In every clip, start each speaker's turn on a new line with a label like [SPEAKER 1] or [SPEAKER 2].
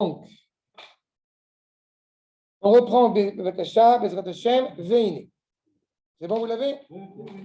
[SPEAKER 1] Donc, on reprend Bezrat Hashem, Veine. C'est bon, vous l'avez?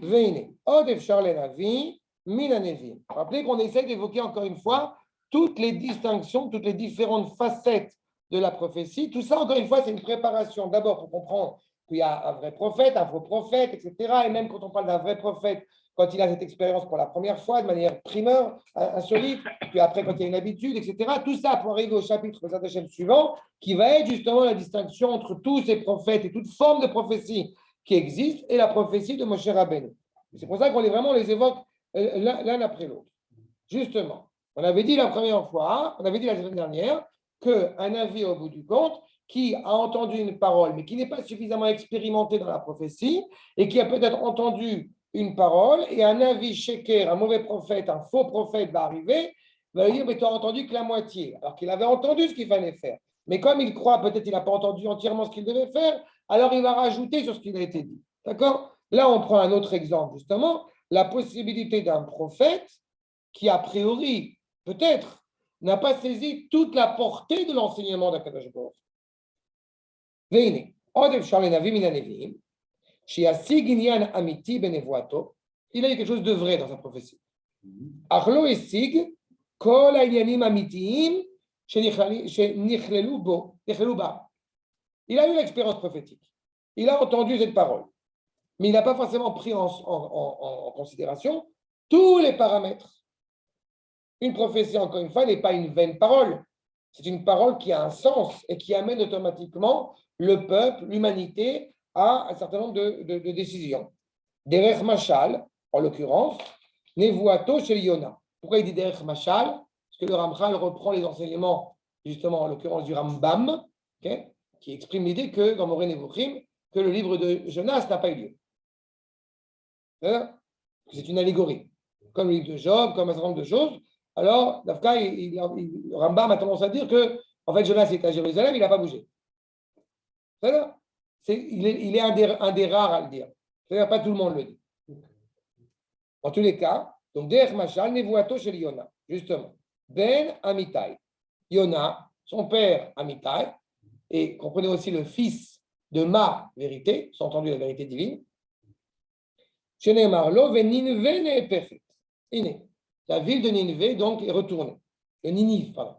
[SPEAKER 1] Veine. Od efshar lenavi, min hanevim. Rappelez qu'on essaie d'évoquer encore une fois toutes les distinctions, toutes les différentes facettes de la prophétie. Tout ça, encore une fois, c'est une préparation. D'abord, pour comprendre qu'il y a un vrai prophète, un faux prophète, etc. Et même quand on parle d'un vrai prophète, quand il a cette expérience pour la première fois, de manière primeur, insolite, puis après, quand il y a une habitude, etc. Tout ça pour arriver au chapitre Bezrat Hashem suivant, qui va être justement la distinction entre tous ces prophètes et toute forme de prophétie qui existe et la prophétie de Moshe Rabbeinu. C'est pour ça qu'on les évoque l'un après l'autre. Justement, on avait dit la première fois, on avait dit la semaine dernière, qu'un avis au bout du compte, qui a entendu une parole, mais qui n'est pas suffisamment expérimenté dans la prophétie, et qui a peut-être entendu une parole, et un avis sheker, un mauvais prophète, un faux prophète va arriver, va lui dire, mais tu n'as entendu que la moitié, alors qu'il avait entendu ce qu'il fallait faire. Mais comme il croit, peut-être qu'il n'a pas entendu entièrement ce qu'il devait faire, alors il va rajouter sur ce qui a été dit. D'accord? Là, on prend un autre exemple, justement, la possibilité d'un prophète qui, a priori, peut-être, n'a pas saisi toute la portée de l'enseignement d'Akadosh Baruch Hu. Veine, od efshar lenavim min hanevim, sheyasig inyan amiti benevuato, il a eu quelque chose de vrai dans sa prophétie. Ach lo esig kol ha'inyanim amitiyim shenichlelu ba. Il a eu l'expérience prophétique. Il a entendu cette parole. Mais il n'a pas forcément pris en considération tous les paramètres. Une prophétie, encore une fois, n'est pas une vaine parole. C'est une parole qui a un sens et qui amène automatiquement le peuple, l'humanité, à un certain nombre de décisions. Derech Machal, en l'occurrence, Nevuato chez Yona. Pourquoi il dit Derech Machal? Parce que le Ramchal reprend les enseignements, justement, en l'occurrence du Rambam, okay, qui exprime l'idée que, dans Moreh Nevuchim, que le livre de Jonas n'a pas eu lieu. C'est une allégorie. Comme le livre de Job, comme un certain nombre de choses. Alors, Dafka, Rambam a tendance à dire que, en fait, Jonas est à Jérusalem, il n'a pas bougé. Il est un des rares à le dire. C'est-à-dire, pas tout le monde le dit. En tous les cas, donc, Derech Machal, Nevuato chez Yona, justement. Ben Amitai. Yona, son père Amitai, et comprenez aussi le fils de ma vérité, c'est entendu la vérité divine. Shenemarlo, ve Nineve ne perfect. La ville de Nineve, donc, est retournée. De Ninive, pardon.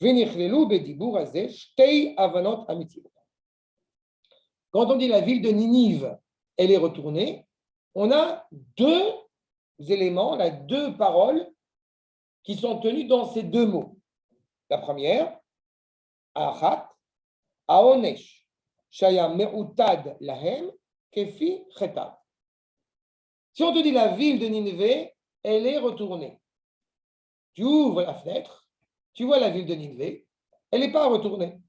[SPEAKER 1] Venichlelu bedibur azeh shtei avanot amitim. Quand on dit la ville de Ninive, elle est retournée, on a deux éléments, là, deux paroles qui sont tenues dans ces deux mots. La première, achat, aonesh, shaya me'utad lahem, kefi chetat. Si on te dit la ville de Ninive, elle est retournée. Tu ouvres la fenêtre, tu vois la ville de Ninive, elle n'est pas retournée.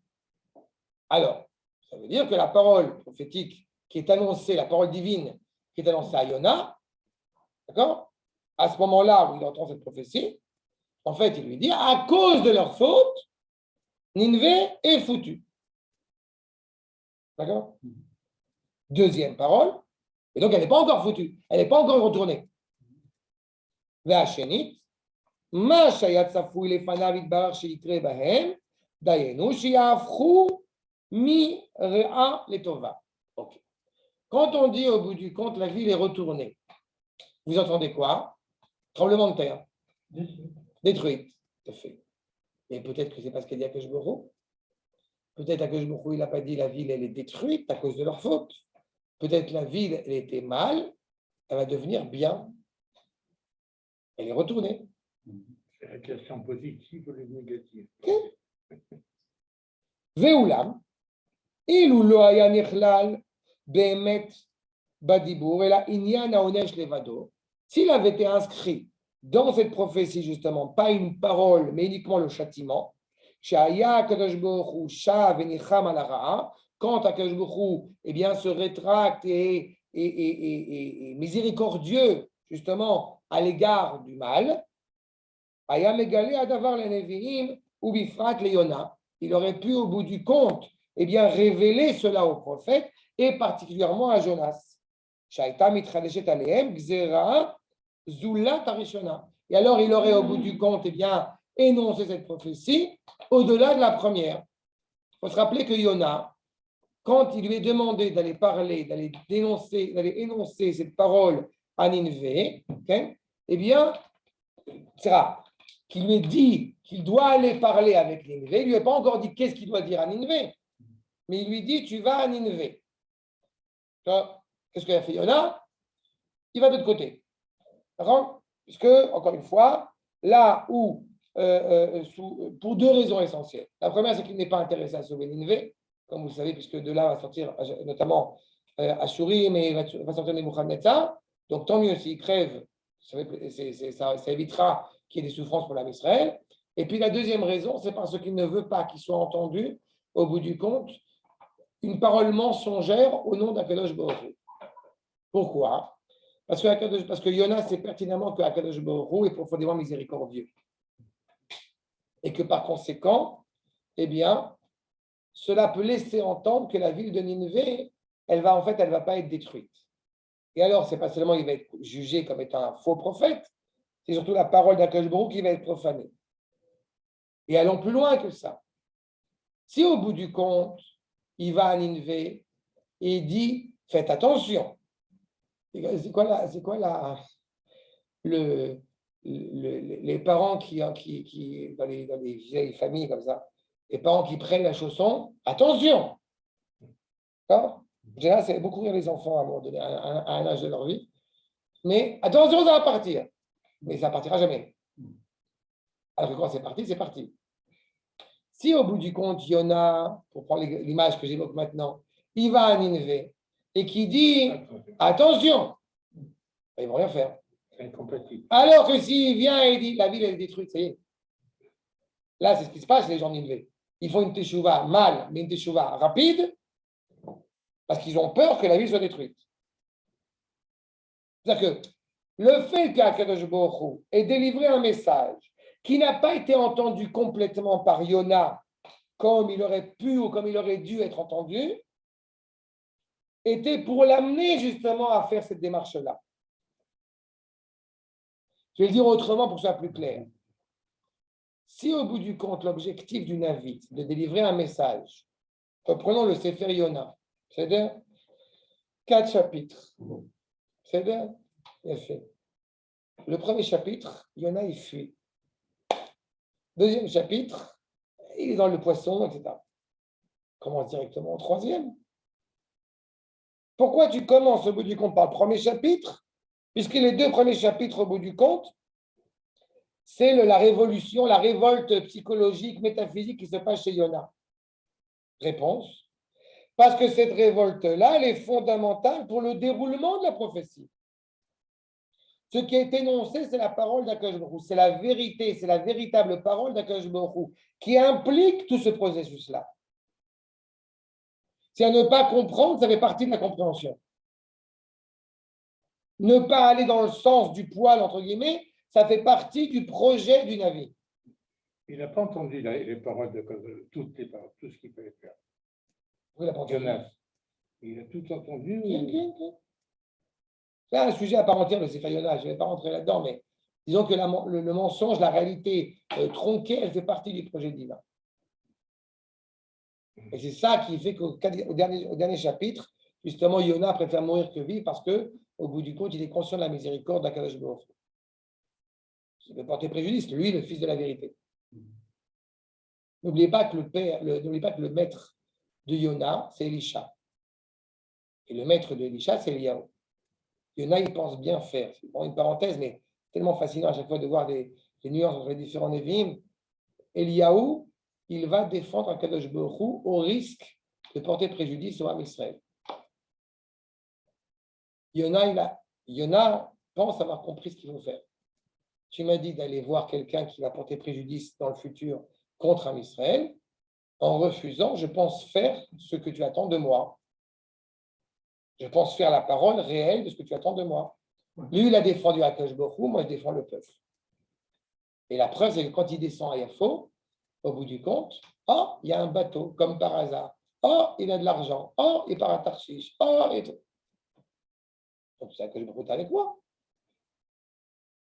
[SPEAKER 1] Alors, ça veut dire que la parole prophétique qui est annoncée, la parole divine qui est annoncée à Yona, d'accord? À ce moment-là où il entend cette prophétie, en fait, il lui dit, à cause de leur faute, Ninive est foutue. D'accord? Deuxième parole, et donc elle n'est pas encore foutue, elle n'est pas encore retournée. והשנית, מה שהיה צפוי לפניו יתברך שיקרה בהם, דיינו שיהפכו מרעה לטובה. Okay. Quand on dit au bout du compte, la ville est retournée, vous entendez quoi? Tremblement de terre. Détruite. Tout à fait. Et peut-être que c'est parce qu'il y a Akadosh Baruch Hu. Peut-être Akadosh Baruch Hu, il n'a pas dit la ville, elle est détruite à cause de leur faute. Peut-être la ville, elle était mal, elle va devenir bien. Elle est retournée.
[SPEAKER 2] C'est la question positive ou la négative.
[SPEAKER 1] Ve'ulam, ilou lo haya nichlal be'emet badibour ela inyan haonesh levado. S'il avait été inscrit dans cette prophétie, justement, pas une parole, mais uniquement le châtiment, shaya Akadosh Baruch Hu shav venicham al hara'a, quand Akadosh Baruch Hu, eh bien, se rétracte et miséricordieux, justement, à l'égard du mal, il aurait pu, au bout du compte, eh bien, révéler cela au prophète et particulièrement à Jonas. Et alors, il aurait, au bout du compte, eh bien, énoncer cette prophétie au-delà de la première. Il faut se rappeler que Yona, quand il lui est demandé d'aller parler, d'aller énoncer cette parole à Nineveh, okay, eh bien, c'est rare qu'il lui ait dit qu'il doit aller parler avec Nineveh. Il ne lui a pas encore dit qu'est-ce qu'il doit dire à Nineveh, mais il lui dit tu vas à Nineveh. Qu'est-ce qu'il a fait Yona? Il va de l'autre côté. D'accord? Puisque, encore une fois, là où, pour deux raisons essentielles. La première, c'est qu'il n'est pas intéressé à sauver Nineveh, comme vous le savez, puisque de là va sortir notamment Ashuri, mais il va sortir Nebuchadnezzar. Donc, tant mieux s'il crève, ça évitera qu'il y ait des souffrances pour l'âme Israël. Et puis, la deuxième raison, c'est parce qu'il ne veut pas qu'il soit entendu, au bout du compte, une parole mensongère au nom d'Akadosh Baruch Hu. Pourquoi? Parce que Yona sait pertinemment que Akadosh Baruch Hu est profondément miséricordieux. Et que par conséquent, eh bien, cela peut laisser entendre que la ville de Nineveh, elle va pas être détruite. Et alors, c'est pas seulement il va être jugé comme étant un faux prophète, c'est surtout la parole d'Akadosh Baruch Hu qui va être profanée. Et allons plus loin que ça. Si au bout du compte, il va à Nineveh et il dit, faites attention. C'est quoi les parents qui dans les vieilles familles comme ça, les parents qui prennent la chausson, attention. D'accord? En général, c'est beaucoup rire les enfants à un moment donné, à un âge de leur vie. Mais attention, ça va partir. Mais ça ne partira jamais. Alors que quand c'est parti, c'est parti. Si au bout du compte, Yona, pour prendre l'image que j'évoque maintenant, il va à Nineveh et qui dit attention, ils ne vont rien faire. Alors que s'il vient et dit la ville est détruite, ça y est. Là, c'est ce qui se passe, les gens de Nineveh. Ils font une teshuva mal, mais une teshuva rapide, parce qu'ils ont peur que la ville soit détruite. C'est-à-dire que le fait qu'Akadosh Baruch Hu ait délivré un message qui n'a pas été entendu complètement par Yona comme il aurait pu ou comme il aurait dû être entendu, était pour l'amener justement à faire cette démarche-là. Je vais le dire autrement pour que ce soit plus clair. Si au bout du compte, l'objectif du Navi, c'est de délivrer un message, reprenons le Sefer Yona, c'est-à-dire 4 chapitres. C'est-à-dire, il fait. Le premier chapitre, Yona, il fuit. Deuxième chapitre, il est dans le poisson, etc. Commence directement au troisième. Pourquoi tu commences au bout du compte par le premier chapitre? Puisque les deux premiers chapitres au bout du compte, c'est la révolution, la révolte psychologique, métaphysique qui se passe chez Yona. Réponse. Parce que cette révolte-là, elle est fondamentale pour le déroulement de la prophétie. Ce qui est énoncé, c'est la parole d'Akadosh Baruch Hu. C'est la vérité, c'est la véritable parole d'Akadosh Baruch Hu qui implique tout ce processus-là. Si à ne pas comprendre, ça fait partie de la compréhension. Ne pas aller dans le sens du poil, entre guillemets, ça fait partie du projet du navire.
[SPEAKER 2] Il n'a pas entendu les paroles de toutes les paroles, tout ce qu'il fallait faire.
[SPEAKER 1] Oui, il n'a pas entendu.
[SPEAKER 2] Jonas. Il a tout entendu.
[SPEAKER 1] C'est un sujet à part entière de Sefer Yona, je ne vais pas rentrer là-dedans, mais disons que le mensonge, la réalité tronquée, elle fait partie du projet divin. Et c'est ça qui fait qu'au dernier chapitre, justement, Yona préfère mourir que vivre parce qu'au bout du compte, il est conscient de la miséricorde d'Akadosh Baruch Hu. Il veut porter préjudice, lui, le fils de la vérité. N'oubliez pas que le maître de Yona, c'est Elisha. Et le maître de Elisha, c'est Eliyahu. Yona, il pense bien faire. C'est une parenthèse, mais tellement fascinant à chaque fois de voir les nuances entre les différents Nevi'im. Eliyahu, il va défendre un Kadosh Baruch Hu au risque de porter préjudice au Ham Israël. Yona pense avoir compris ce qu'il faut faire. Tu m'as dit d'aller voir quelqu'un qui va porter préjudice dans le futur contre Ham Israël. En refusant, je pense faire ce que tu attends de moi. Je pense faire la parole réelle de ce que tu attends de moi. Lui, il a défendu Akadosh Baruch Hu, moi, je défends le peuple. Et la preuve, c'est que quand il descend à Yafo, au bout du compte, oh, il y a un bateau, comme par hasard. Oh, il a de l'argent. Oh, il part à Tarshish. Oh, et tout. Donc, c'est Akadosh Baruch Hu avec moi.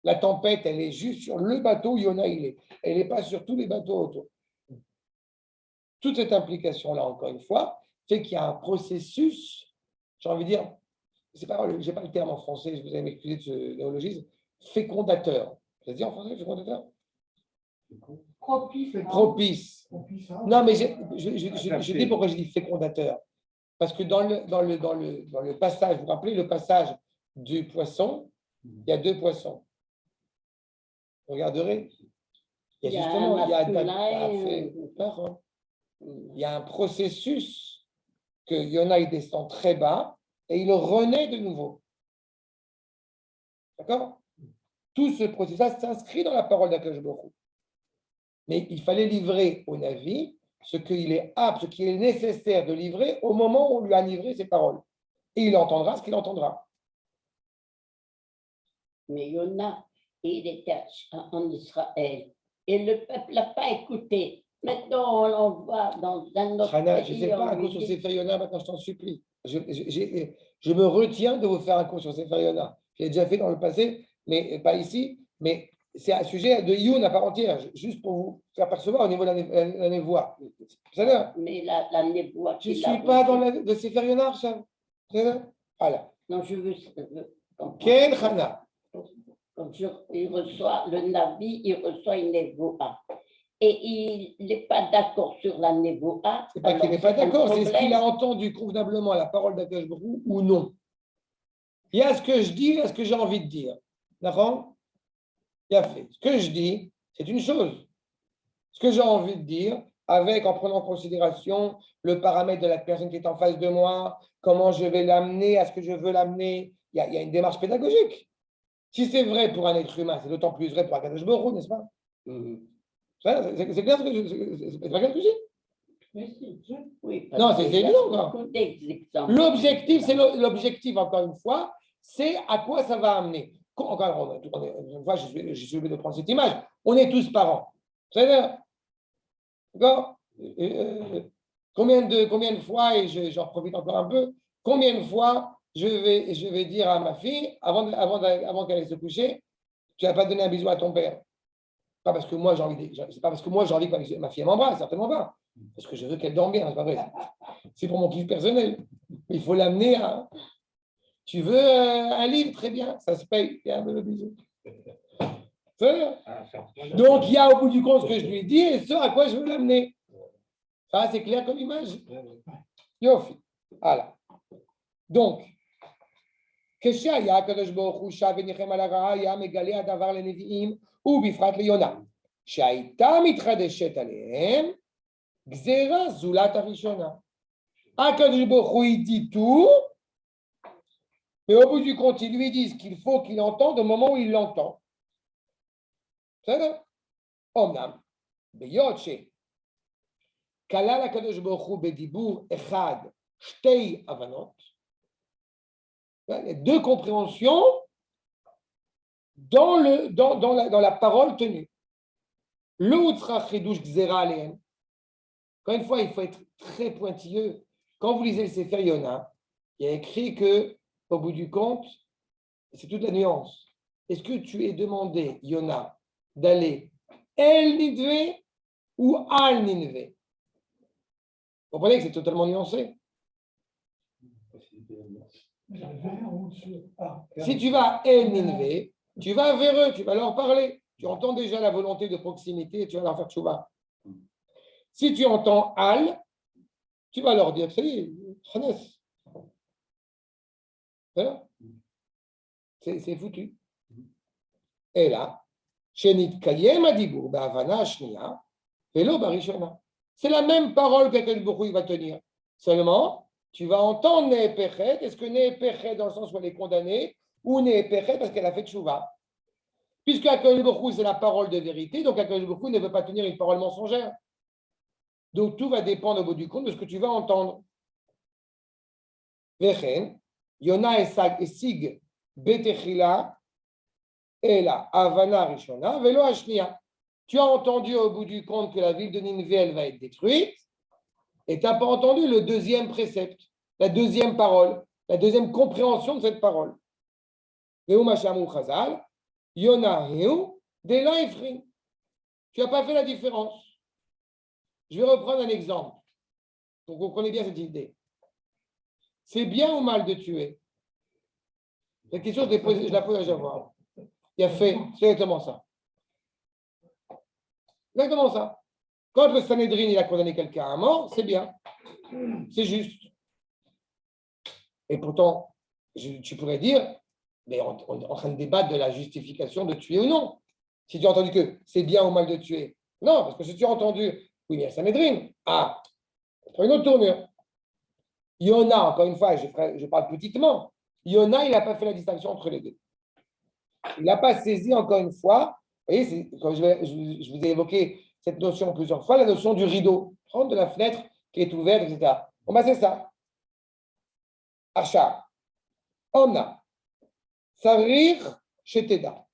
[SPEAKER 1] La tempête, elle est juste sur le bateau où Yona il est. Elle n'est pas sur tous les bateaux autour. Toute cette implication-là, encore une fois, fait qu'il y a un processus, j'ai envie de dire, je n'ai pas le terme en français, je vous allez m'excuser de ce néologisme, fécondateur. Ça se dit en français, fécondateur?
[SPEAKER 3] Propice.
[SPEAKER 1] Propice.
[SPEAKER 3] Propice.
[SPEAKER 1] Non, mais je dis pourquoi je dis fécondateur. Parce que dans le passage, vous vous rappelez le passage du poisson, il y a deux poissons. Vous regarderez. Il y a justement, il y a un processus que Yona il descend très bas et il renaît de nouveau. D'accord? Tout ce processus s'inscrit dans la parole d'Akadosh Baruch Hu. Mais il fallait livrer au Navi ce qu'il est apte, ce qu'il est nécessaire de livrer au moment où on lui a livré ses paroles. Et il entendra ce qu'il entendra.
[SPEAKER 4] Mais Yona, il était en Israël. Et le peuple n'a pas écouté. Maintenant, on l'envoie dans un autre
[SPEAKER 1] Hana,
[SPEAKER 4] pays.
[SPEAKER 1] je ne sais pas un cours sur Sefer Yona, maintenant je t'en supplie. Je me retiens de vous faire un cours sur Sefer Yona. Je l'ai déjà fait dans le passé, mais pas ici. Mais c'est un sujet de Youn à part entière, juste pour vous faire percevoir au niveau de la névoie.
[SPEAKER 4] Mais la névoie.
[SPEAKER 1] Je ne suis pas dans le Sefer Yona, ça. Voilà.
[SPEAKER 4] Non, je veux.
[SPEAKER 1] Ken Hana.
[SPEAKER 4] Quand il reçoit le Navi, il reçoit une névoie. Et il n'est pas d'accord sur la névoie.
[SPEAKER 1] Ce n'est pas qu'il n'est pas d'accord, c'est ce qu'il a entendu convenablement à la parole d'Akadosh Baruch Hu ou non. Il y a ce que je dis, il y a ce que j'ai envie de dire. D'accord? Il a fait. Ce que je dis, c'est une chose. Ce que j'ai envie de dire, avec, en prenant en considération le paramètre de la personne qui est en face de moi, comment je vais l'amener à ce que je veux l'amener, il y a une démarche pédagogique. Si c'est vrai pour un être humain, c'est d'autant plus vrai pour Akadosh Baruch Hu, n'est-ce pas? C'est clair ce que c'est pas clair ce que je dis?
[SPEAKER 4] Oui,
[SPEAKER 1] non, c'est évident. L'objectif, c'est l'objectif, encore une fois, c'est à quoi ça va amener. Encore une fois, je suis obligé de prendre cette image. On est tous parents. C'est-à-dire, d'accord? Combien de fois, et j'en profite encore un peu, combien de fois je vais dire à ma fille, avant qu'elle aille se coucher, tu n'as pas donné un bisou à ton père. Pas parce que moi j'ai envie, c'est pas parce que moi j'ai envie que ma fille m'embrasse, certainement pas. Parce que je veux qu'elle dorme bien, c'est pas vrai. C'est pour mon kiff personnel. Il faut l'amener à. Tu veux un livre, très bien, ça se paye. Et un peu le bisou. Donc il y a au bout du compte ce que je lui ai dit et ce à quoi je veux l'amener. Ça c'est clair comme image. Yofi. Voilà. Donc. כשהיה הקדוש ברוך הוא שב וניחם על הרעה, היה מגלה הדבר לנביאים ובפרט ליונה, שהייתה מתחדשת עליהם גזירה זולת הראשונה. הקדוש ברוך הוא il dit tout, mais au bout du compte, il lui dit ce qu'il faut qu'il entende au moment où il l'entend. בסדר? אומנם, בהיות שכלל הקדוש ברוך הוא בדיבור אחד שתי הבנות, les deux compréhensions dans la parole tenue. L'outra chidouche gzera alehem. Encore une fois, il faut être très pointilleux. Quand vous lisez le Sefer Yona, il y a écrit que, au bout du compte, c'est toute la nuance. Est-ce que tu es demandé, Yona, d'aller El Nidve ou Al Nidve? Vous comprenez que c'est totalement nuancé. Si tu vas El Ninvé, tu vas vers eux, tu vas leur parler. Tu entends déjà la volonté de proximité et tu vas leur faire tchouva. Si tu entends Al, tu vas leur dire, c'est foutu. Et là, Shenit Kayem Adibur, Ba'avana Shnia, Velo Barishona. C'est la même parole qu'Akadosh Baruch Hu il va tenir. Seulement, tu vas entendre Ne'epechet. Est-ce que Ne'epechet dans le sens où elle est condamnée ou Ne'epechet parce qu'elle a fait tchouva? Puisque Akadosh Baruch Hu, c'est la parole de vérité, donc Akadosh Baruch Hu ne veut pas tenir une parole mensongère. Donc tout va dépendre au bout du compte de ce que tu vas entendre. Vechen, Yona esig betechila et la Havana Rishona, velo Ashnia. Tu as entendu au bout du compte que la ville de Ninvé, elle va être détruite. Et tu n'as pas entendu le deuxième précepte, la deuxième parole, la deuxième compréhension de cette parole. Veu Mashamou Chazal, Yonahu de l'Aifrin. Tu n'as pas fait la différence. Je vais reprendre un exemple. Donc, vous comprenez bien cette idée. C'est bien ou mal de tuer? La question, je la pose à Javoir. Il a fait, c'est exactement ça. Exactement ça. Quand le Sanhedrin il a condamné quelqu'un à mort, c'est bien. C'est juste. Et pourtant, tu pourrais dire, mais on est en train de débattre de la justification de tuer ou non. Si tu as entendu que c'est bien ou mal de tuer. Non, parce que si tu as entendu, oui, mais il y a Sanhedrin. Ah, on prend une autre tournure. Yona, encore une fois, je parle petitement. Yona, il n'a pas fait la distinction entre les deux. Il n'a pas saisi, encore une fois, vous voyez, quand je vous ai évoqué cette notion plusieurs fois, la notion du rideau, prendre de la fenêtre qui est ouverte, etc. Bon, ben c'est ça. Acha, Omna, Sarir, Sheteda,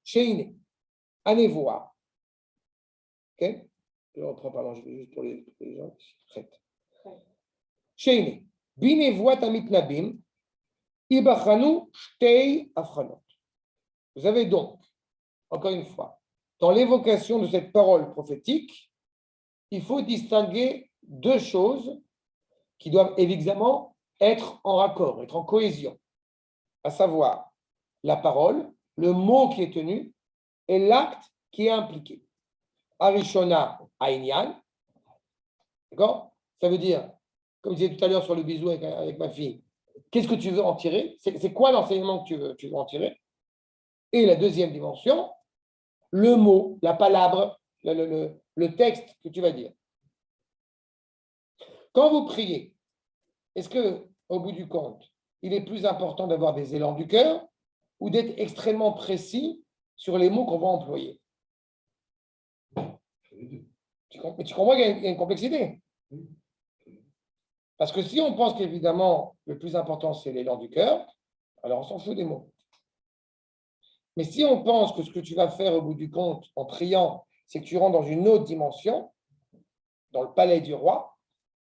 [SPEAKER 1] Sheine, Anevoa. Ok? Je reprends, pardon, juste pour les gens qui sont prêts. Sheine, Binevoa Tamit Nabim, Ibachanu, Shtei, Afranot. Vous avez donc, encore une fois, dans l'évocation de cette parole prophétique, il faut distinguer deux choses qui doivent évidemment être en raccord, être en cohésion, à savoir la parole, le mot qui est tenu et l'acte qui est impliqué. Arishona Aïnian, d'accord? Ça veut dire, comme je disais tout à l'heure sur le bisou avec ma fille, qu'est-ce que tu veux en tirer? C'est quoi l'enseignement que tu veux en tirer? Et la deuxième dimension, le mot, la palabre, le texte que tu vas dire. Quand vous priez, est-ce que, au bout du compte, il est plus important d'avoir des élans du cœur ou d'être extrêmement précis sur les mots qu'on va employer? Mais tu comprends qu'il y a une complexité. Parce que si on pense qu'évidemment, le plus important, c'est l'élan du cœur, alors on s'en fout des mots. Mais si on pense que ce que tu vas faire au bout du compte en priant, c'est que tu rentres dans une autre dimension, dans le palais du roi,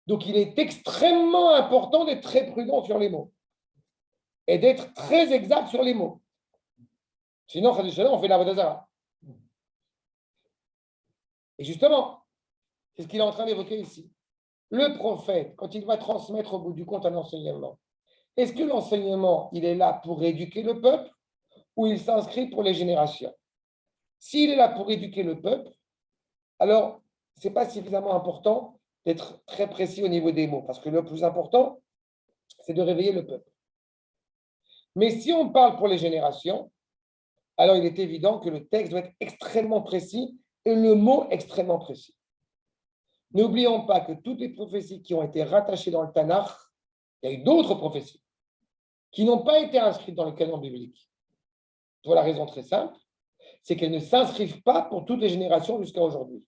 [SPEAKER 1] donc il est extrêmement important d'être très prudent sur les mots et d'être très exact sur les mots. Sinon, on fait la Vodazara. Et justement, c'est ce qu'il est en train d'évoquer ici. Le prophète, quand il va transmettre au bout du compte un enseignement, est-ce que l'enseignement, il est là pour éduquer le peuple ou il s'inscrit pour les générations? S'il est là pour éduquer le peuple, alors ce n'est pas suffisamment important d'être très précis au niveau des mots, parce que le plus important, c'est de réveiller le peuple. Mais si on parle pour les générations, alors il est évident que le texte doit être extrêmement précis et le mot extrêmement précis. N'oublions pas que toutes les prophéties qui ont été rattachées dans le Tanakh, il y a eu d'autres prophéties qui n'ont pas été inscrites dans le canon biblique. Pour la raison très simple, c'est qu'elles ne s'inscrivent pas pour toutes les générations jusqu'à aujourd'hui.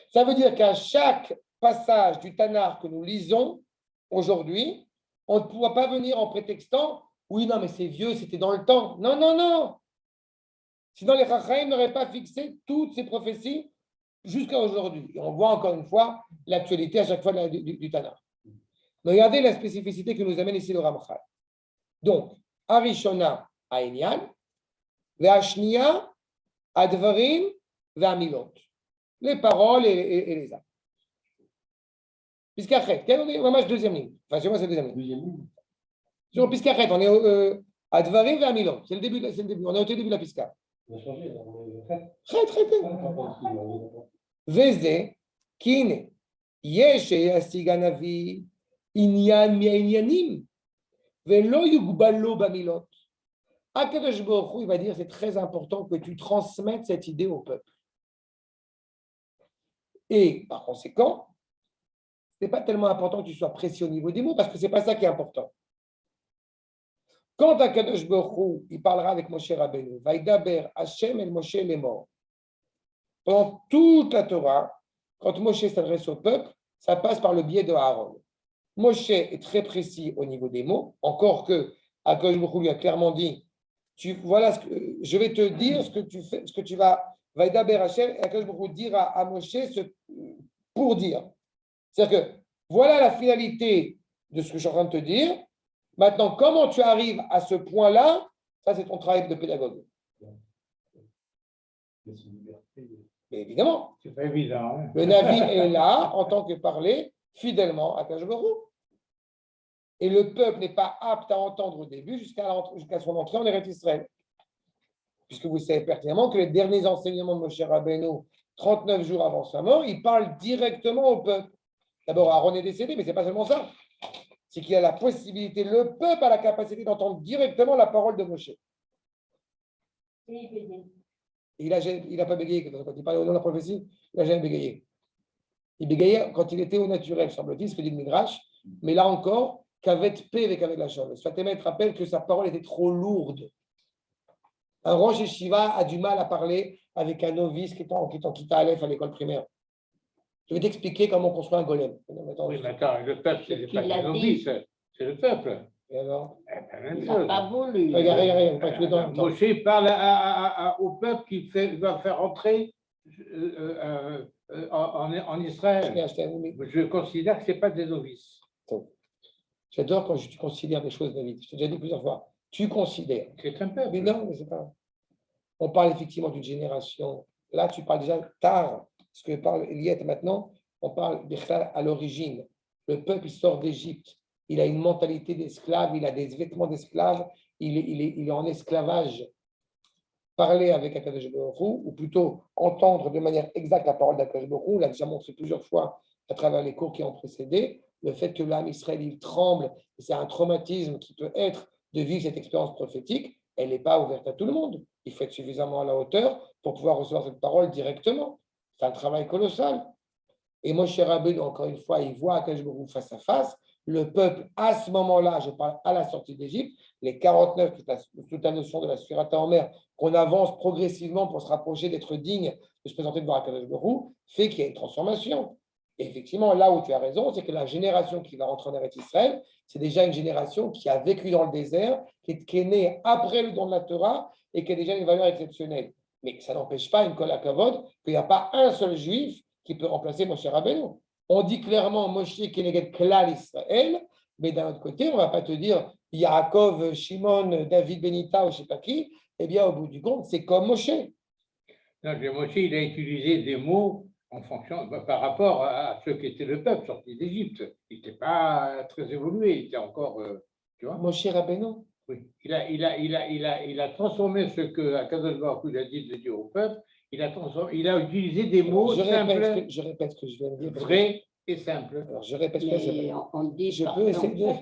[SPEAKER 1] Ça veut dire qu'à chaque passage du Tanakh que nous lisons aujourd'hui, on ne pourra pas venir en prétextant « oui, non, mais c'est vieux, c'était dans le temps ». Non, non, non. Sinon, les Chachamim n'auraient pas fixé toutes ces prophéties jusqu'à aujourd'hui. Et on voit encore une fois l'actualité à chaque fois du Tanakh. Mais regardez la spécificité que nous amène ici le Ramchal. Donc, Arishona Aïnian, Ve'ashnia Advarim Ve'amilot. Les paroles et les actes. Piskachet, quel est le deuxième ligne? Enfin, chez moi, c'est la deuxième ligne. Sur Piskachet, on est Advarim Ve'amilot. C'est le début. On est au début de la Piska.
[SPEAKER 2] On a changé.
[SPEAKER 1] Veze, Kine, Yesh Yasiga Navi, Inyan Mi'inyanim, Velo Yugbalo Bamilot. Akadosh Baruch Hu, il va dire c'est très important que tu transmettes cette idée au peuple. Et par conséquent, ce n'est pas tellement important que tu sois précis au niveau des mots, parce que ce n'est pas ça qui est important. Quand Akadosh Baruch Hu, il parlera avec Moshe Rabbeinu, Vaidaber Hashem el Moshe les morts. Pendant toute la Torah, quand Moshe s'adresse au peuple, ça passe par le biais de Aaron. Moshe est très précis au niveau des mots, encore que Akadosh Baruch Hu lui a clairement dit, voilà je vais te dire ce que tu fais, ce que tu vas, Vaidaber Hashem, et Akadosh Baruch Hu dire à Moshe pour dire. C'est-à-dire que voilà la finalité de ce que je suis en train de te dire. Maintenant, comment tu arrives à ce point-là, Ça, c'est ton travail de pédagogue. Mais évidemment,
[SPEAKER 2] C'est pas évident. Hein.
[SPEAKER 1] le Navi est là en tant que parler fidèlement à Akadosh Baruch Hu. Et le peuple n'est pas apte à entendre au début jusqu'à son entrée en Eretz Israël. Puisque vous savez pertinemment que les derniers enseignements de Moshe Rabbeinu, 39 jours avant sa mort, il parle directement au peuple. D'abord, Aaron est décédé, mais ce n'est pas seulement ça. C'est qu'il y a la possibilité, le peuple a la capacité d'entendre directement la parole de Moshe. Il n'a pas bégayé quand il parlait au nom de la prophétie, il n'a jamais bégayé. Il bégayait quand il était au naturel, semble-t-il, ce que dit le Midrash, mais là encore, qu'avec paix avec la chose. Fatima rappelle que sa parole était trop lourde. Un Rosh Yeshiva a du mal à parler avec un novice qui est en Kita Aleph à l'école primaire. Je vais t'expliquer comment construire un golem.
[SPEAKER 2] Oui, mais attends, le peuple, c'est pas les novices, c'est le peuple.
[SPEAKER 1] Et alors
[SPEAKER 4] Il n'a pas voulu.
[SPEAKER 1] Regarde, pas tous les deux en même temps.
[SPEAKER 2] Moshe parle au peuple qui va faire entrer en Israël. Je considère que ce n'est pas des novices.
[SPEAKER 1] J'adore quand tu considères des choses, David. Je t'ai déjà dit plusieurs fois. Tu considères.
[SPEAKER 2] C'est un peuple.
[SPEAKER 1] Mais non, mais c'est pas. On parle effectivement d'une génération. Là, tu parles déjà tard. Ce que parle Eliette maintenant, on parle à l'origine. Le peuple, il sort d'Égypte. Il a une mentalité d'esclave, il a des vêtements d'esclave, il est en esclavage. Parler avec Akadosh Baruch Hu, ou plutôt entendre de manière exacte la parole d'Akadosh Baruch Hu, on l'a déjà montré plusieurs fois à travers les cours qui ont précédé, le fait que l'âme Israël, il tremble, et c'est un traumatisme qui peut être de vivre cette expérience prophétique, elle n'est pas ouverte à tout le monde. Il faut être suffisamment à la hauteur pour pouvoir recevoir cette parole directement. C'est un travail colossal. Et Moshe Rabbeinu, encore une fois, il voit Akadosh Baruch Hu face à face. Le peuple, à ce moment-là, je parle à la sortie d'Égypte, les 49, toute la notion de la Sphirata en mer, qu'on avance progressivement pour se rapprocher d'être digne de se présenter devant Akadosh Baruch Hu, fait qu'il y a une transformation. Et effectivement, là où tu as raison, c'est que la génération qui va rentrer en Eretz Israël, c'est déjà une génération qui a vécu dans le désert, qui est née après le don de la Torah et qui a déjà une valeur exceptionnelle. Mais ça n'empêche pas, une kol hakavod, qu'il n'y a pas un seul juif qui peut remplacer Moshe Rabbeinu. On dit clairement Moshe Keneged Klal Israël, mais d'un autre côté, on ne va pas te dire Yaakov, Shimon, David Benita ou je ne sais pas qui. Eh bien, au bout du compte, c'est comme Moshe.
[SPEAKER 2] Non, Moshe, il a utilisé des mots en fonction, par rapport à ceux qui étaient le peuple sorti d'Égypte. Il n'était pas très évolué, il était encore, tu vois.
[SPEAKER 1] Moshe Rabbeinu.
[SPEAKER 2] Oui, il a transformé ce que Akadosh Baruch Hu a dit de dire au peuple. Il a utilisé des mots simples.
[SPEAKER 1] Je répète ce que je viens de dire.
[SPEAKER 2] Vrai et simple.
[SPEAKER 1] Alors, je répète ce que je viens de dire.
[SPEAKER 4] Je
[SPEAKER 1] peux essayer de.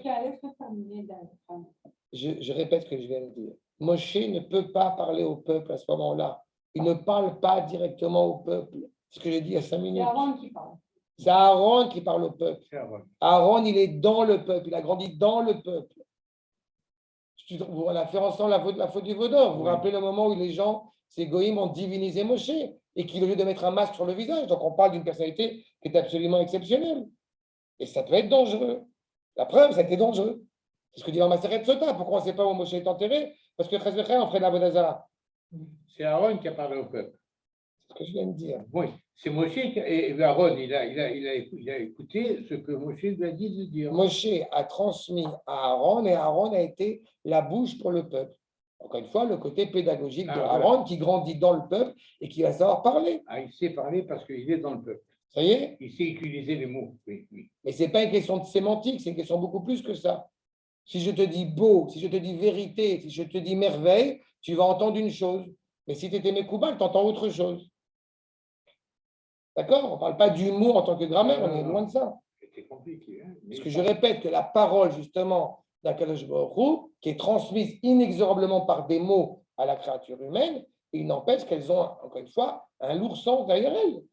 [SPEAKER 1] Je répète ce que je viens de dire. Moshe ne peut pas parler au peuple à ce moment-là. Il ne parle pas directement au peuple. C'est ce que j'ai dit il y a 5 minutes.
[SPEAKER 3] C'est Aaron qui parle.
[SPEAKER 1] C'est Aaron qui parle au peuple. Aaron, il est dans le peuple. Il a grandi dans le peuple. On a fait ensemble la faute du Vaudor. Vous vous rappelez le moment où les gens, ces goïms, ont divinisé Moshe et qu'il, au lieu de mettre un masque sur le visage, donc on parle d'une personnalité qui est absolument exceptionnelle. Et ça peut être dangereux. La preuve, ça a été dangereux. C'est ce que dit dans Maseret Sota. Pourquoi on ne sait pas où Moshe est enterré? Parce que Chesvecher, on ferait de la Bodazara.
[SPEAKER 2] C'est Aaron qui a parlé au peuple.
[SPEAKER 1] C'est ce que je viens de dire.
[SPEAKER 2] Oui, c'est Moshe et Aaron, il a écouté ce que Moshe lui a dit de dire.
[SPEAKER 1] Moshe a transmis à Aaron et Aaron a été la bouche pour le peuple. Encore une fois, le côté pédagogique de Aaron qui grandit dans le peuple et qui va savoir parler.
[SPEAKER 2] Ah, il sait parler parce qu'il est dans le peuple.
[SPEAKER 1] Ça y est?
[SPEAKER 2] Il sait utiliser les mots. Oui, oui.
[SPEAKER 1] Mais ce n'est pas une question de sémantique, c'est une question beaucoup plus que ça. Si je te dis beau, si je te dis vérité, si je te dis merveille, tu vas entendre une chose. Mais si tu étais Mekoubal, tu entends autre chose. D'accord? On ne parle pas du mot en tant que grammaire, on est loin de ça.
[SPEAKER 2] C'était compliqué. Hein?
[SPEAKER 1] Parce que je répète que la parole, justement, d'Akadosh Baruch Hu, qui est transmise inexorablement par des mots à la créature humaine, il n'empêche qu'elles ont, encore une fois, un lourd sens derrière elles.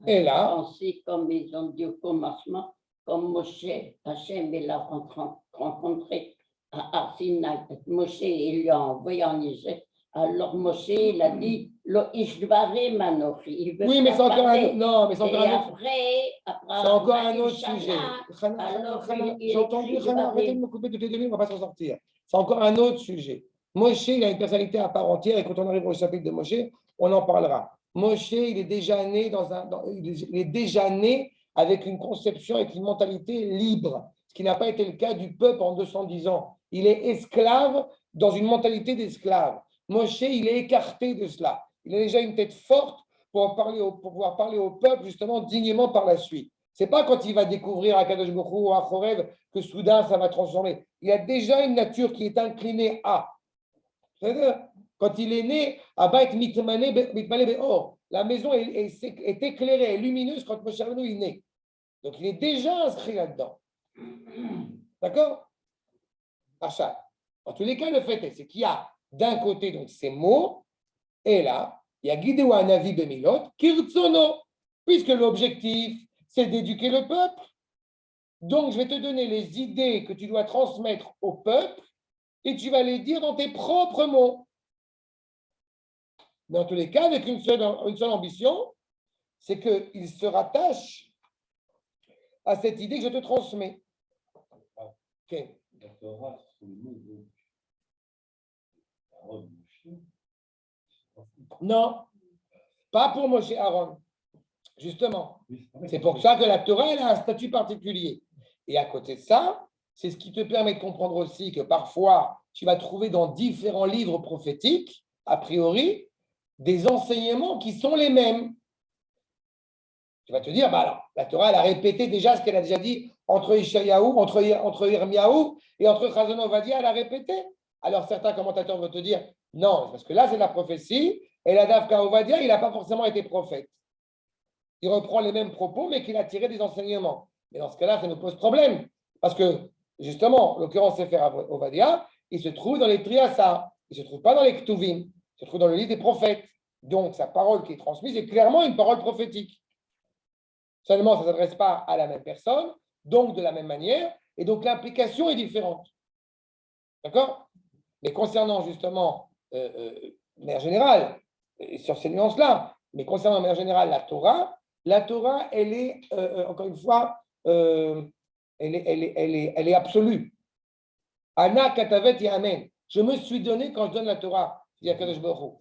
[SPEAKER 1] Et là,
[SPEAKER 4] aussi, comme ils ont dit au commencement, comme Moshe, Hachem, il l'a rencontré à Sinaï. Moshe, il lui a envoyé en Égypte. Alors Moshe, il a dit, Lo ishdvari manochi.
[SPEAKER 1] Oui, mais c'est encore un, non, mais c'est encore un autre.
[SPEAKER 4] Après,
[SPEAKER 1] c'est encore un autre sujet.
[SPEAKER 4] Alors,
[SPEAKER 1] J'ai entendu, arrêtez de me couper toutes les 2 minutes, on ne va pas s'en sortir. C'est encore un autre sujet. Moshe, il a une personnalité à part entière, et quand on arrive au chapitre de Moshe, on en parlera. Moshe, il est déjà né il est déjà né avec une conception, avec une mentalité libre. ce qui n'a pas été le cas du peuple en 210 ans. Il est esclave dans une mentalité d'esclave. Moshe, il est écarté de cela. Il a déjà une tête forte pour pouvoir parler au peuple justement dignement par la suite. Ce n'est pas quand il va découvrir Akadosh Baruch Hu ou à Chorev que soudain ça va transformer. Il a déjà une nature qui est inclinée à. C'est-à-dire, quand il est né, à Beit Mitmane Be'or, la maison est éclairée, est lumineuse quand Moshe Rabbeinu est né. Donc il est déjà inscrit là-dedans. D'accord? Achat. En tous les cas, le fait est, c'est qu'il y a d'un côté donc ces mots, et là, il y a Gideon Navi Bemilot, Kirtsono, puisque l'objectif, c'est d'éduquer le peuple. Donc, je vais te donner les idées que tu dois transmettre au peuple et tu vas les dire dans tes propres mots. Mais en tous les cas, avec une seule ambition, c'est qu'il se rattache à cette idée que je te transmets. Ok.
[SPEAKER 3] La Torah, c'est le mot de Aaron, Moshe.
[SPEAKER 1] Non, pas pour Moshe Aaron. Justement, c'est pour ça que la Torah elle a un statut particulier. Et à côté de ça, c'est ce qui te permet de comprendre aussi que parfois, tu vas trouver dans différents livres prophétiques, a priori, des enseignements qui sont les mêmes. Tu vas te dire, bah alors, la Torah, elle a répété déjà ce qu'elle a déjà dit entre Ishayahu, entre Yirmiyahu et entre Chazon Ovadia, elle a répété. Alors certains commentateurs vont te dire, non, parce que là, c'est la prophétie, et la Davka Ovadia, il n'a pas forcément été prophète. Il reprend les mêmes propos, mais qu'il a tiré des enseignements. Mais dans ce cas-là, ça nous pose problème. Parce que, justement, en l'occurrence, Sefer Ovadia, il se trouve dans les Triasa, il ne se trouve pas dans les Ktuvim, il se trouve dans le livre des prophètes. Donc, sa parole qui est transmise est clairement une parole prophétique. Seulement, ça ne s'adresse pas à la même personne, donc de la même manière, et donc l'implication est différente. D'accord? Mais concernant justement, de manière générale, sur ces nuances-là, mais concernant de manière générale la Torah, elle est, encore une fois, elle est absolue. Ana katavet yamen. Je me suis donné quand je donne la Torah. C'est Akadosh Baruch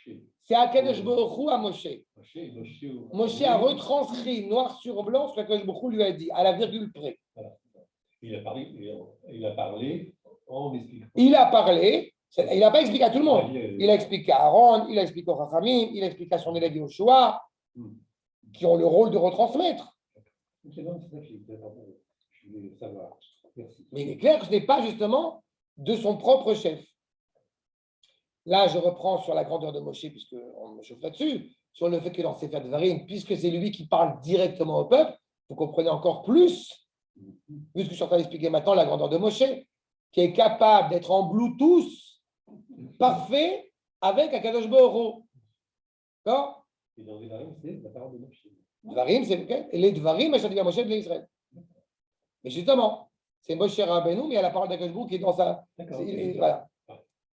[SPEAKER 1] Hu. C'est Akadosh Baruch Hu à Moshe. Moshe a retranscrit noir sur blanc ce qu'Akadosh Baruch Hu lui a dit, à la virgule près.
[SPEAKER 3] Voilà. Il a parlé en expliquant.
[SPEAKER 1] Il a parlé, il n'a pas expliqué à tout le monde. Il a expliqué à Aaron, il a expliqué au Chachamim, il a expliqué à son élève Yoshua, qui ont le rôle de retransmettre.
[SPEAKER 3] C'est ça que je voulais savoir. Merci.
[SPEAKER 1] Mais il est clair que ce n'est pas justement de son propre chef. Là, je reprends sur la grandeur de Moshe, puisqu'on me chauffe là-dessus, sur le fait que dans Sefer Devarim, puisque c'est lui qui parle directement au peuple, vous comprenez encore plus, vu ce que je suis en train d'expliquer maintenant, la grandeur de Moshe, qui est capable d'être en Bluetooth parfait avec Akadosh Baruch Hu. D'accord?
[SPEAKER 3] Et dans les Devarim, c'est la parole de Moshe.
[SPEAKER 1] Devarim, c'est lequel? Et les Devarim, Moshe dit à Moshe de l'Israël. Mais justement, c'est Moshe Rabbeinu, mais il y a la parole d'Akadosh Baruch Hu qui est dans sa.
[SPEAKER 3] D'accord.
[SPEAKER 1] Voilà.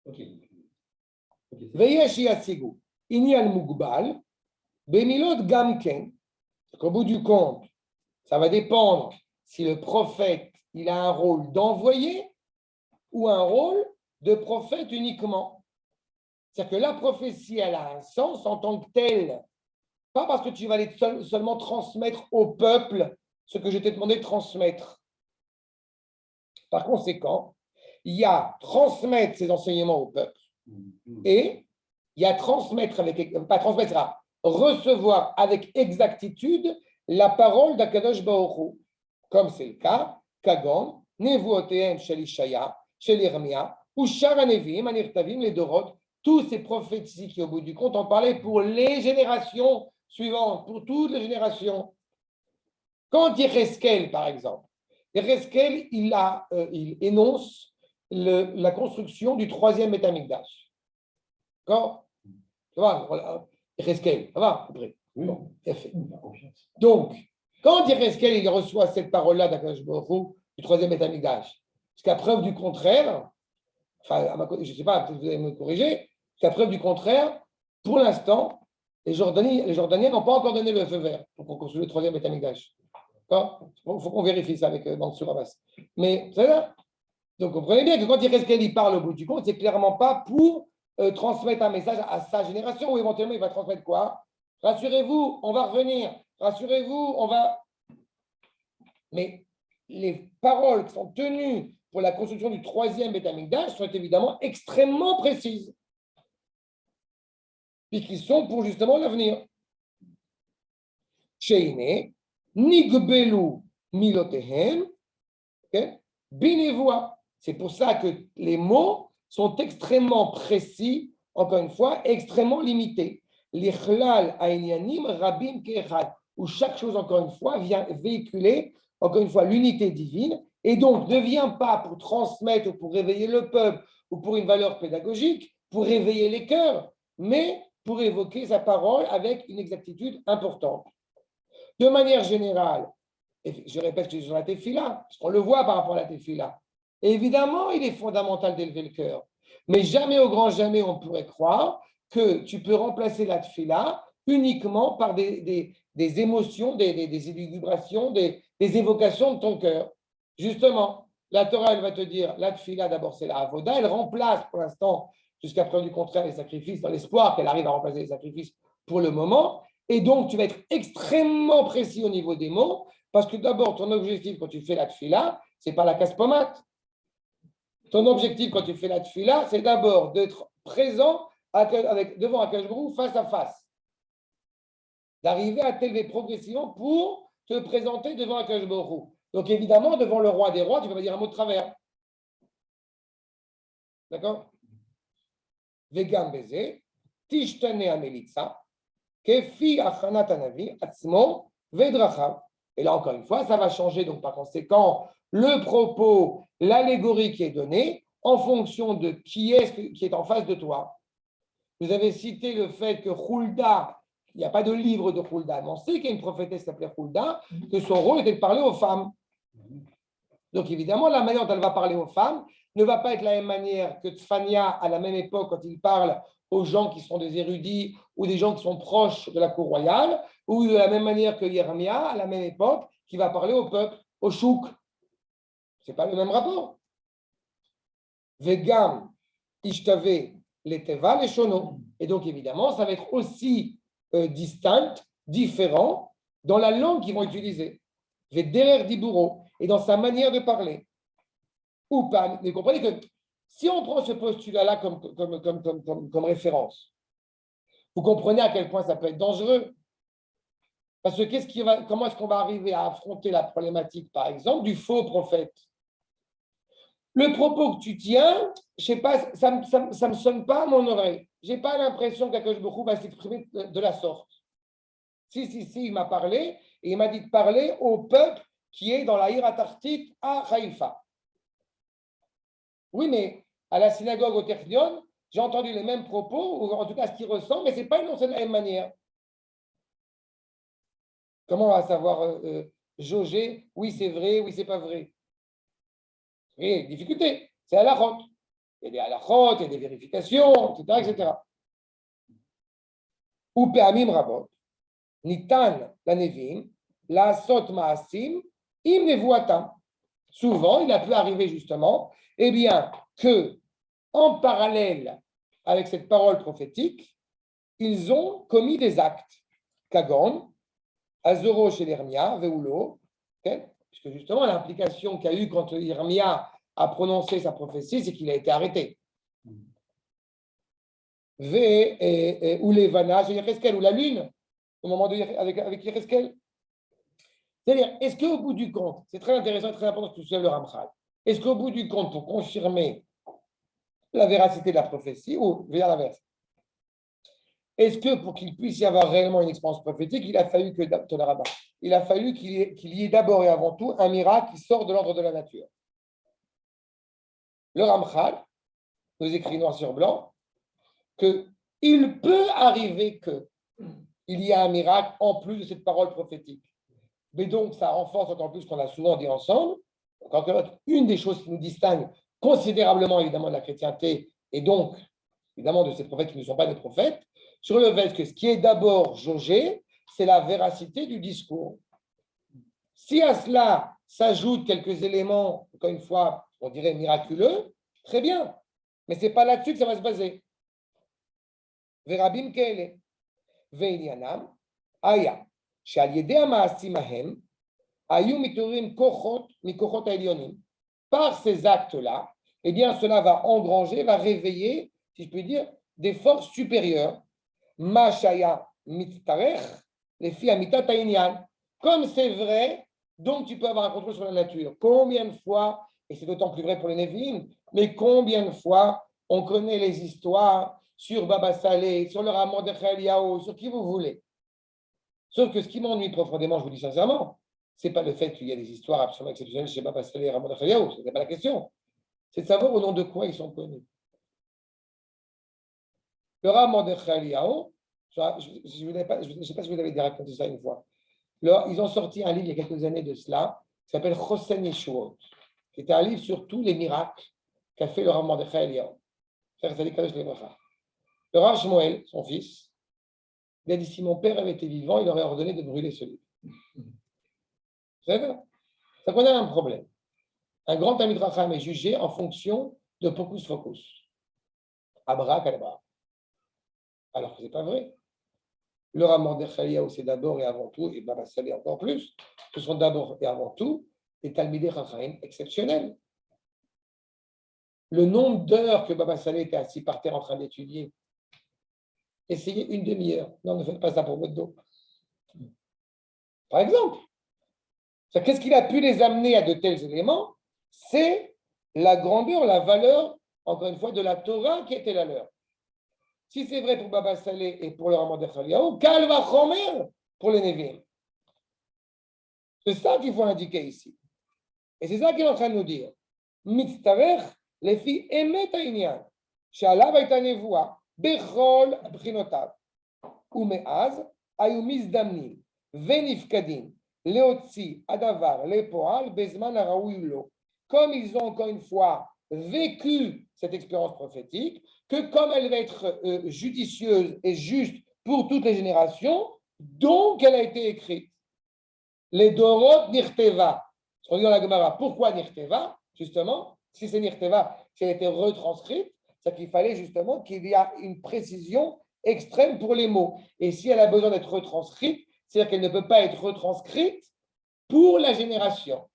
[SPEAKER 3] Ok.
[SPEAKER 1] Veyesh yatsigu, ini al mugbal, bemilot gamken. Au bout du compte, ça va dépendre si le prophète il a un rôle d'envoyé ou un rôle de prophète uniquement. C'est-à-dire que la prophétie, elle a un sens en tant que telle, pas parce que tu vas aller seulement transmettre au peuple ce que je t'ai demandé de transmettre. Par conséquent, il y a transmettre ces enseignements au peuple et il y a transmettre pas transmettre, ça, recevoir avec exactitude la parole d'Akadosh Baruch Hu, comme c'est le cas, Kagon, Nevuotehem shel Ishaya, shel Yirmia, ou Shara Nevim, Anirtavim, les Dorot, tous ces prophéties qui, au bout du compte, en parlaient pour les générations suivantes, pour toutes les générations. Quand Yecheskel, par exemple, Yecheskel, il énonce la construction du troisième Beth Amikdash. D'accord? Ça va, voilà. Yecheskel, ça va, après.
[SPEAKER 3] Oui.
[SPEAKER 1] Bon, fait. Donc, quand Yecheskel, il reçoit cette parole-là d'Akadosh Baruch Hu, du troisième Beth Amikdash, jusqu'à preuve du contraire, enfin, je ne sais pas, peut-être vous allez me corriger, jusqu'à preuve du contraire, pour l'instant, les Jordaniens n'ont pas encore donné le feu vert pour qu'on construise le troisième Beth Amikdash. Il faut qu'on vérifie ça avec dans le Surabas. Mais, c'est ça. Donc, comprenez bien que quand Yecheskel parle au bout du compte, c'est clairement pas pour transmettre un message à sa génération, ou éventuellement il va transmettre quoi? Rassurez-vous, on va revenir. Rassurez-vous, on va. Mais les paroles qui sont tenues pour la construction du troisième Beth Amikdash sont évidemment extrêmement précises, puisqu'ils sont pour justement l'avenir. Sheine, nigbelu milotehem, binevoa. C'est pour ça que les mots sont extrêmement précis, encore une fois, extrêmement limités. L'ichlal aïnianim rabim kechad, où chaque chose, encore une fois, vient véhiculer, encore une fois, l'unité divine, et donc ne vient pas pour transmettre ou pour réveiller le peuple ou pour une valeur pédagogique, pour réveiller les cœurs, mais pour évoquer sa parole avec une exactitude importante. De manière générale, et je répète que sur la tefila, parce qu'on le voit par rapport à la tefila, évidemment, il est fondamental d'élever le cœur, mais jamais au grand jamais on pourrait croire que tu peux remplacer la tefila uniquement par des émotions, des élucubrations, des évocations de ton cœur. Justement, la Torah, elle va te dire, la tefila, d'abord, c'est la avoda, elle remplace pour l'instant, jusqu'à preuve du contraire, les sacrifices, dans l'espoir qu'elle arrive à remplacer les sacrifices pour le moment. Et donc, tu vas être extrêmement précis au niveau des mots, parce que d'abord, ton objectif quand tu fais la tefila, ce n'est pas la casse-pommade. Ton objectif quand tu fais la tefila, c'est d'abord d'être présent devant Akadosh Baruch Hu face à face. D'arriver à t'élever progressivement pour te présenter devant Akadosh Baruch Hu. Donc évidemment, devant le roi des rois, tu ne peux pas dire un mot de travers. D'accord? Vegam beze, tishtane amelitza, kefi achanat anavi, atzmo, vedrachav. Et là, encore une fois, ça va changer. Donc, par conséquent, le propos, l'allégorie qui est donnée, en fonction de qui est en face de toi. Vous avez cité le fait que Hulda, il n'y a pas de livre de Hulda, mais on sait qu'il y a une prophétesse qui s'appelait Hulda, que son rôle était de parler aux femmes. Donc, évidemment, la manière dont elle va parler aux femmes ne va pas être la même manière que Tzfania, à la même époque, quand il parle aux gens qui sont des érudits ou des gens qui sont proches de la cour royale, ou de la même manière que Yermia, à la même époque, qui va parler au peuple, au chouk. Ce n'est pas le même rapport. Vegam, ishtave, les teva, les shono. Et donc, évidemment, ça va être aussi distinct, différent, dans la langue qu'ils vont utiliser. Vederer diburo, et dans sa manière de parler. Ou pas. Vous comprenez que si on prend ce postulat-là comme référence, vous comprenez à quel point ça peut être dangereux. Parce que comment est-ce qu'on va arriver à affronter la problématique, par exemple, du faux prophète? Le propos que tu tiens, je ne sais pas, ça me sonne pas à mon oreille. Je n'ai pas l'impression qu'Akadosh Baruch Hu va s'exprimer de la sorte. Si, il m'a parlé, et il m'a dit de parler au peuple qui est dans la Hiratartit à Haïfa. Oui, mais à la synagogue au Technion, j'ai entendu les mêmes propos, ou en tout cas ce qui ressemble, mais ce n'est pas énoncé de la même manière. Comment on va savoir jauger? Oui, c'est vrai, oui, c'est pas vrai. Et difficulté, c'est à la route. Il y a des halachot, il y a des vérifications, etc. Ou pe'amim rabot, nitan la nevim, la sot ma'asim, im nevuatam. Souvent, il a pu arriver justement, eh bien, que en parallèle avec cette parole prophétique, ils ont commis des actes. Kagon, Azoro chez l'Hermia, Veulo, puisque justement l'implication qu'il y a eu quand Hermia a prononcé sa prophétie, c'est qu'il a été arrêté. Ou les Vanages, ou la lune, au moment avec Yereskel. C'est-à-dire, est-ce qu'au bout du compte, c'est très intéressant et très important que tu soulèves le Ramchal, est-ce qu'au bout du compte, pour confirmer la véracité de la prophétie, ou vers l'inverse, est-ce que pour qu'il puisse y avoir réellement une expérience prophétique, il a fallu qu'il y ait d'abord et avant tout un miracle qui sort de l'ordre de la nature? Le Ramchal nous écrit noir sur blanc qu'il peut arriver qu'il y ait un miracle en plus de cette parole prophétique. Mais donc, ça renforce encore plus ce qu'on a souvent dit ensemble. Une des choses qui nous distingue considérablement, évidemment, de la chrétienté et donc, évidemment, de ces prophètes qui ne sont pas des prophètes, sur le fait que ce qui est d'abord jaugé, c'est la véracité du discours. Si à cela s'ajoutent quelques éléments, encore une fois, on dirait miraculeux, très bien. Mais ce n'est pas là-dessus que ça va se baser. Verabim kele, ve'inyanam, aya, she'al yedei ha'ma'asim hahem, Ayu miturim kochot mikochot elyonim. Par ces actes-là, eh bien, cela va engranger, va réveiller, si je puis dire, des forces supérieures. Mashaya mitztarech, les filles amitat taïnian. Comme c'est vrai, donc tu peux avoir un contrôle sur la nature. Combien de fois, et c'est d'autant plus vrai pour les Névi'im, mais combien de fois on connaît les histoires sur Baba Saleh, sur le Raman de Eliyahu, sur qui vous voulez. Sauf que ce qui m'ennuie profondément, je vous dis sincèrement, ce n'est pas le fait qu'il y a des histoires absolument exceptionnelles chez Baba Saleh et Raman de Eliyahu, ce n'est pas la question. C'est de savoir au nom de quoi ils sont connus. Le Raman de Eliyahu, je ne sais pas si vous avez déjà raconté ça une fois. Ils ont sorti un livre il y a quelques années de cela, qui s'appelle Chosen Yeshuot, qui est un livre sur tous les miracles qu'a fait le Raman de Eliyahu. Le Rav Shmuel, son fils, il a dit si mon père avait été vivant, il aurait ordonné de brûler ce livre. Vous savez ça qu'on a un problème. Un grand Talmid Chacham est jugé en fonction de Pocus Focus. Abracadabra. Alors que ce n'est pas vrai. Le Raman de Eliyahu, c'est d'abord et avant tout, et Baba Saleh encore plus, ce sont d'abord et avant tout des Talmidei Chacham exceptionnels. Le nombre d'heures que Baba Saleh était assis par terre en train d'étudier, essayez une demi-heure. Non, ne faites pas ça pour votre dos. Par exemple, qu'est-ce qu'il a pu les amener à de tels éléments? C'est la grandeur, la valeur, encore une fois, de la Torah qui était la leur. Si c'est vrai pour Baba Saleh et pour le Raman de Eliyahu, Kal vachomer pour les Nevi'im. C'est ça qu'il faut indiquer ici. Et c'est ça qu'il est en train de nous dire. Mitztarech, les filles aimaient Taïnian. Shalav הייתה נבואה בכל בחינותיו. ומאז היו מזדמנים ונפקדים להוציא הדבר לפועל בזמן הראוי לו. Comme ils ont encore une fois vécu cette expérience prophétique, que comme elle va être judicieuse et juste pour toutes les générations, donc elle a été écrite. Les Dorot Nirteva. Ce qu'on dit dans la Gemara, pourquoi Nirteva? Justement, si c'est Nirteva, si elle a été retranscrite, c'est qu'il fallait justement qu'il y ait une précision extrême pour les mots. Et si elle a besoin d'être retranscrite, c'est-à-dire qu'elle ne peut pas être retranscrite pour la génération.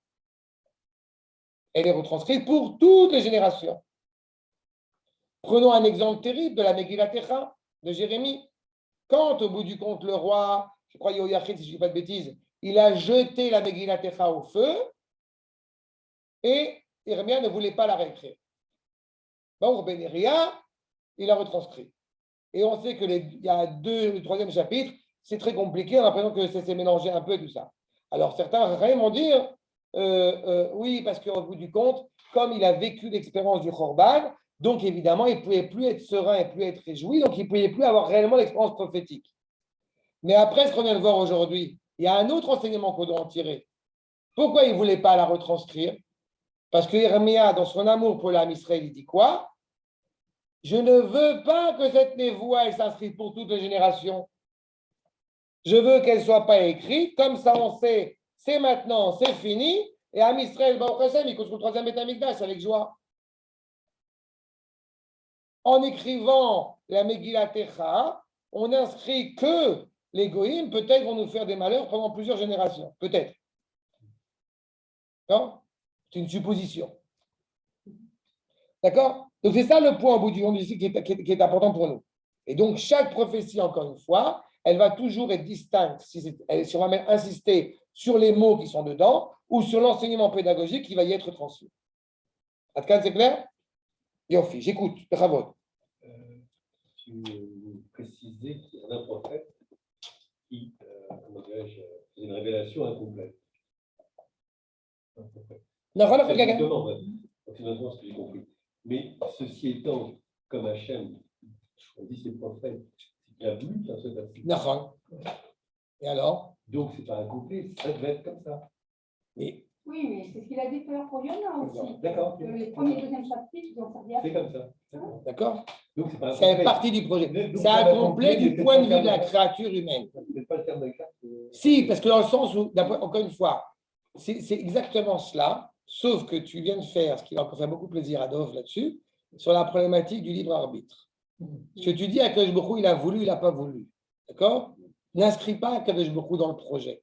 [SPEAKER 1] Elle est retranscrite pour toutes les générations. Prenons un exemple terrible de la Megillat Echa de Jérémie. Quand, au bout du compte, le roi, je crois Yoachim, si je ne dis pas de bêtises, il a jeté la Megillat Echa au feu et Jérémie ne voulait pas la réécrire. Donc, Benéria, il a retranscrit. Et on sait qu'il y a le troisième chapitre, c'est très compliqué, on a l'impression que ça s'est mélangé un peu tout ça. Alors, certains vont dire, oui, parce qu'au bout du compte, comme il a vécu l'expérience du Khorban, donc évidemment, il ne pouvait plus être serein et plus être réjoui, donc il ne pouvait plus avoir réellement l'expérience prophétique. Mais après ce qu'on vient de voir aujourd'hui, il y a un autre enseignement qu'on doit en tirer. Pourquoi il ne voulait pas la retranscrire? Parce que Jérémie, dans son amour pour l'âme Israël, il dit quoi? Je ne veux pas que cette névoie elle s'inscrive pour toutes les générations. Je veux qu'elle ne soit pas écrite. Comme ça, on sait, c'est maintenant, c'est fini. Et Am Israël, il construit le troisième Beth Amikdash avec joie. En écrivant la Megillat Echa, on n'inscrit que les goïms, peut-être vont nous faire des malheurs pendant plusieurs générations. Peut-être. Non? C'est une supposition. D'accord? Donc, c'est ça le point au bout du monde ici qui est important pour nous. Et donc, chaque prophétie, encore une fois, elle va toujours être distincte si on va même insister sur les mots qui sont dedans ou sur l'enseignement pédagogique qui va y être transmis. Atkan, c'est clair? Yofi, j'écoute. Bravo.
[SPEAKER 3] Tu précisais qu'il y a un prophète qui, comment dirais-je, faisait une révélation incomplète. Un prophète.
[SPEAKER 1] Non,
[SPEAKER 3] C'est maintenant ce que j'ai compris. Mais ceci étant, comme Hachem choisit ses prophètes, c'est qu'il a voulu faire ce passage.
[SPEAKER 1] Non. Et alors?
[SPEAKER 3] Donc, c'est pas incomplet, ça devait être comme ça.
[SPEAKER 1] Mais...
[SPEAKER 5] Oui, mais c'est ce qu'il a dit tout à l'heure pour Yona aussi.
[SPEAKER 3] D'accord.
[SPEAKER 5] Que les premiers et deuxième chapitres, ils ont servi à
[SPEAKER 3] C'est comme ça.
[SPEAKER 1] D'accord?
[SPEAKER 3] Donc, c'est pas
[SPEAKER 1] C'est partie du projet. C'est incomplet du point de vue de la créature humaine.
[SPEAKER 3] C'est pas le terme de carte.
[SPEAKER 1] Si, parce que dans le sens où, encore une fois, c'est exactement cela, sauf que tu viens de faire, ce qui va encore faire beaucoup plaisir à Dov là-dessus, sur la problématique du libre arbitre. Ce que tu dis à Kadosh Baruch Hu, il a voulu, il n'a pas voulu. D'accord? N'inscris pas Kadosh Baruch Hu dans le projet.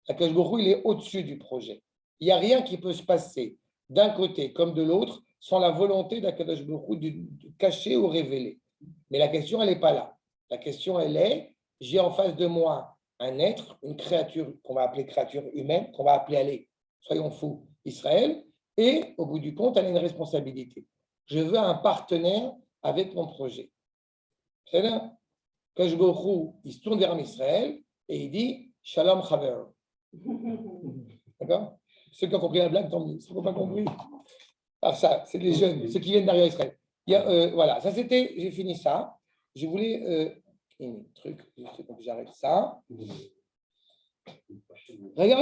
[SPEAKER 1] Akadosh Baruch Hu, il est au-dessus du projet. Il n'y a rien qui peut se passer d'un côté comme de l'autre sans la volonté d'Akadosh Baruch Hu de cacher ou révéler. Mais la question, elle n'est pas là. La question, elle est, j'ai en face de moi un être, une créature qu'on va appeler créature humaine, qu'on va appeler, allez, soyons fous, Israël, et au bout du compte, elle a une responsabilité. Je veux un partenaire avec mon projet. C'est là. Akadosh Baruch Hu, il se tourne vers Israël et il dit Shalom Chaver. D'accord? Ceux qui ont compris la blague, tant mieux. Ceux qui n'ont pas compris. Alors ça, c'est les jeunes, ceux qui viennent derrière Israël. Voilà, ça c'était, j'ai fini ça. Je voulais un truc, donc j'arrête ça. Regardez.